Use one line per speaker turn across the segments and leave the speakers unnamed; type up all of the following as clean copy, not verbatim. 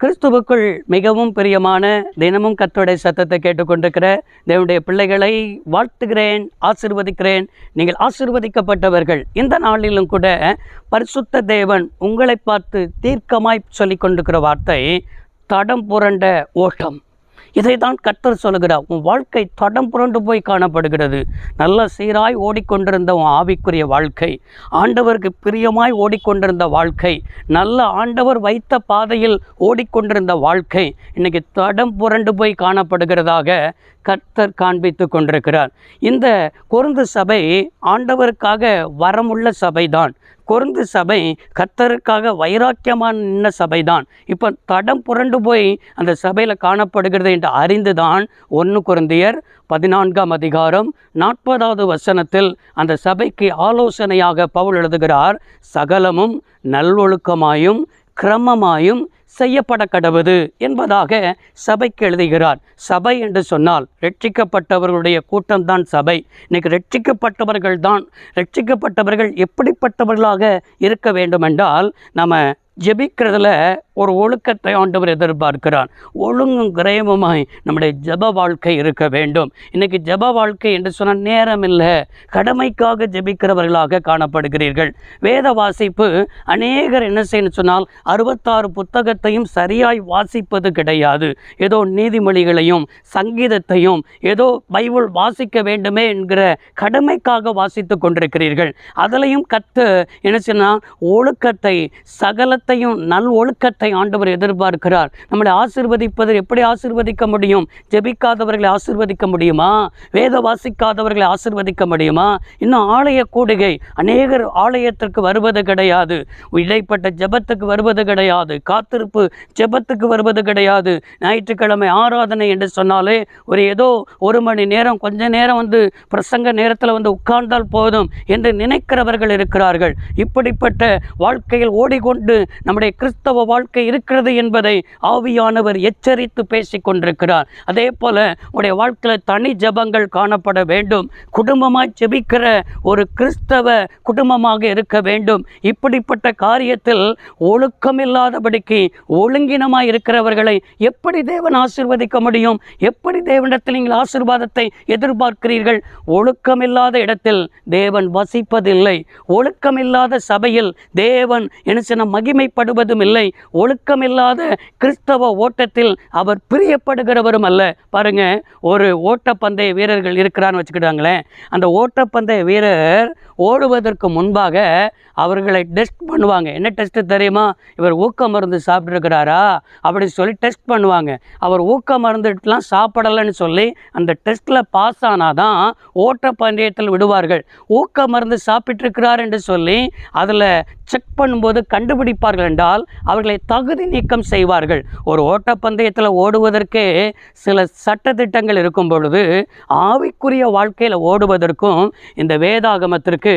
கிறிஸ்துவுக்குள் மிகவும் பிரியமான தினமும் கர்த்தருடைய சத்தத்தை கேட்டுக்கொண்டிருக்கிற தேவனுடைய பிள்ளைகளை வாழ்த்துகிறேன், ஆசீர்வதிக்கிறேன். நீங்கள் ஆசீர்வதிக்கப்பட்டவர்கள். இந்த நாளிலும் கூட பரிசுத்த தேவன் உங்களை பார்த்து தீர்க்கமாய் சொல்லிக் கொண்டிருக்கிற வார்த்தை தடம் புரண்ட ஓட்டம். இதை தான் கர்த்தர் சொல்லுகிறார். உன் வாழ்க்கை தடம் புரண்டு போய் காணப்படுகிறது. நல்ல சீராய் ஓடிக்கொண்டிருந்த உன் ஆவிக்குரிய வாழ்க்கை, ஆண்டவருக்கு பிரியமாய் ஓடிக்கொண்டிருந்த வாழ்க்கை, நல்ல ஆண்டவர் வைத்த பாதையில் ஓடிக்கொண்டிருந்த வாழ்க்கை இன்னைக்கு தடம் புரண்டு போய் காணப்படுகிறதாக கர்த்தர் காண்பித்து கொண்டிருக்கிறார். இந்த கொரிந்து சபை ஆண்டவருக்காக வரமுள்ள சபைதான். கொரிந்து சபை கர்த்தருக்காக வைராக்கியமான சபைதான். இப்போ தடம் புரண்டு போய் அந்த சபையில் காணப்படுகிறது என்று அறிந்துதான் 1 கொரிந்தியர் 14ஆம் அதிகாரம் 40வது வசனத்தில் அந்த சபைக்கு ஆலோசனையாக பவுல் எழுதுகிறார். சகலமும் நல்லொழுக்கமாயும் கிரமமாயும் செய்யப்பட கடவுது என்பதாக சபைக்கு எழுதுகிறார். சபை என்று சொன்னால் ரட்சிக்கப்பட்டவர்களுடைய கூட்டம்தான் சபை. இன்னைக்கு ரட்சிக்கப்பட்டவர்கள் எப்படிப்பட்டவர்களாக இருக்க வேண்டும் என்றால், நம்ம ஜெபிக்கிறதுல ஒரு ஒழுக்கத்தை ஆண்டவர் எதிர்பார்க்கிறார். ஒழுங்கும் கிரயமுமாய் நம்முடைய ஜெப வாழ்க்கை இருக்க வேண்டும். இன்றைக்கி ஜெப வாழ்க்கை என்று சொன்னால் நேரம் இல்லை, கடமைக்காக ஜெபிக்கிறவர்களாக காணப்படுகிறீர்கள். வேத வாசிப்பு அநேகர் என்ன செய்யணும் சொன்னால் 66 புத்தகத்தையும் சரியாய் வாசிப்பது கிடையாது. ஏதோ நீதிமொழிகளையும் சங்கீதத்தையும் ஏதோ பைபிள் வாசிக்க வேண்டுமே என்கிற கடமைக்காக வாசித்து கொண்டிருக்கிறீர்கள். அதிலையும் என்ன சொன்னால் ஒழுக்கத்தை, சகலத்தையும் நல் ஒழுக்கத்தை ஆண்டவர் எதிர்பார்க்கிறார். நம்மளை ஆசீர்வதிப்பது எப்படி ஆசீர்வதிக்க முடியும்? ஜெபிக்காதவர்களை ஆசீர்வதிக்க முடியுமா? வேத வாசிக்காதவர்களை ஆசீர்வதிக்க முடியுமா? இன்னும் ஆலய கூடுகை, அநேகர் ஆலயத்திற்கு வருவது கிடையாது, இடைப்பட்ட ஜெபத்துக்கு வருவது கிடையாது, காத்திருப்பு ஜெபத்துக்கு வருவது கிடையாது. ஞாயிற்றுக்கிழமை ஆராதனை என்று சொன்னாலே ஏதோ 1 மணி நேரம் கொஞ்ச நேரம் பிரசங்க நேரத்தில் உட்கார்ந்தால் போதும் என்று நினைக்கிறவர்கள் இருக்கிறார்கள். இப்படிப்பட்ட வாழ்க்கையில் ஓடிக்கொண்டு நம்முடைய கிறிஸ்தவ வாழ்க்கை இருக்கிறது என்பதை ஆவியானவர் எச்சரித்து பேசி கொண்டிருக்கிறார். அதே போல உடைய வாழ்க்கையில் தனி ஜெபங்கள் காணப்பட வேண்டும். குடும்பமாய் ஜெபிக்கிற ஒரு கிறிஸ்தவ குடும்பமாக இருக்க வேண்டும். இப்படிப்பட்ட காரியத்தில் ஒழுக்கமில்லாதபடிக்கு ஒழுங்கினமாய் இருக்கிறவர்களை எப்படி தேவன் ஆசீர்வதிக்க முடியும்? எப்படி தேவனிடத்தில் நீங்கள் ஆசீர்வாதத்தை எதிர்பார்க்கிறீர்கள்? ஒழுக்கமில்லாத இடத்தில் தேவன் வசிப்பதில்லை. ஒழுக்கமில்லாத சபையில் தேவன் மகிமைப்படுவதும் இல்லை. ஒழுக்கமில்லாத கிறிஸ்தவ ஓட்டத்தில் அவர் பிரியப்படுகிறவரும் அல்ல. பாருங்க, ஒரு ஓட்டப்பந்தய வீரர்கள் இருக்கிறான்னு வச்சுக்கிட்டாங்களேன். அந்த ஓட்டப்பந்தய வீரர் ஓடுவதற்கு முன்பாக அவர்களை டெஸ்ட் பண்ணுவாங்க. என்ன டெஸ்ட் தெரியுமா? இவர் ஊக்க மருந்து சாப்பிட்ருக்கிறாரா அப்படி சொல்லி டெஸ்ட் பண்ணுவாங்க. அவர் ஊக்க மருந்துலாம் சாப்பிடலைன்னு சொல்லி அந்த டெஸ்ட்டில் பாஸ் ஆனாதான் ஓட்டப்பந்தயத்தில் விடுவார்கள். ஊக்க மருந்து சாப்பிட்டிருக்கிறார் என்று சொல்லி அதில் செக் பண்ணும்போது கண்டுபிடிப்பார்கள் என்றால் அவர்களை தகுதி நீக்கம் செய்வார்கள். ஒரு ஓட்டப்பந்தயத்தில் ஓடுவதற்கே சில சட்டத்திட்டங்கள் இருக்கும் பொழுது ஆவிக்குரிய வாழ்க்கையில் ஓடுவதற்கும் இந்த வேதாகமத்திற்கு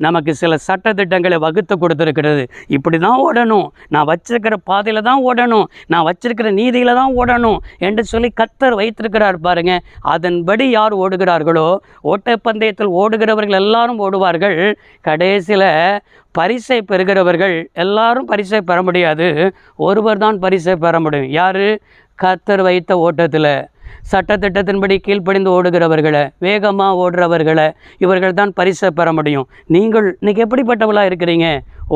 நமக்கு சில சட்டத்திட்டங்களை வகுத்து கொடுத்திருக்கிறது. இப்படி தான் ஓடணும், நான் வச்சிருக்கிற பாதையில் தான் ஓடணும், நான் வச்சிருக்கிற நீதியில் தான் ஓடணும் என்று சொல்லி கர்த்தர் வைத்திருக்கிறார். பாருங்க, அதன்படி யார் ஓடுகிறார்களோ, ஓட்டப்பந்தயத்தில் ஓடுகிறவர்கள் எல்லாரும் ஓடுவார்கள். கடைசியில் பரிசை பெறுகிறவர்கள் எல்லாரும் பரிசை பெற முடியாது. ஒருவர் தான் பரிசை பெற முடியும். யார்? கர்த்தர் வைத்த ஓட்டத்தில் சட்டத்திட்டத்தின்படி கீழ்ப்படிந்து ஓடுகிறவர்களை, வேகமாக ஓடுறவர்களை, இவர்கள் தான் பரிசை பெற முடியும். நீங்கள் இன்றைக்கி எப்படிப்பட்டவளாக இருக்கிறீங்க?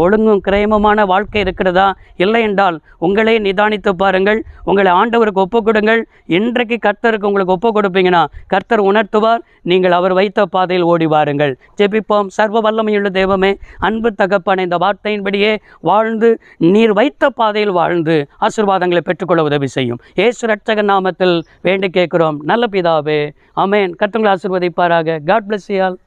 ஒழுங்கும் கிரயமுமான வாழ்க்கை இருக்கிறதா? இல்லை என்றால் உங்களே நிதானித்து பாருங்கள். உங்களை ஆண்டவருக்கு ஒப்பு கொடுங்கள். இன்றைக்கு கர்த்தருக்கு உங்களுக்கு ஒப்பு கொடுப்பீங்கன்னா கர்த்தர் உணர்த்துவார். நீங்கள் அவர் வைத்த பாதையில் ஓடி வாருங்கள். ஜெபிப்போம். சர்வ வல்லமையுள்ள தெய்வமே, அன்பு தகப்பனே, இந்த வார்த்தையின்படியே வாழ்ந்து நீர் வைத்த பாதையில் வாழ்ந்து ஆசீர்வாதங்களை பெற்றுக்கொள்ள உதவி செய்யும். இயேசு ரட்சகர் நாமத்தில் வேண்டி கேட்கிறோம் நல்ல பிதாவே, ஆமென். கர்த்தர் உங்களை ஆசீர்வதிப்பாராக. God bless you all.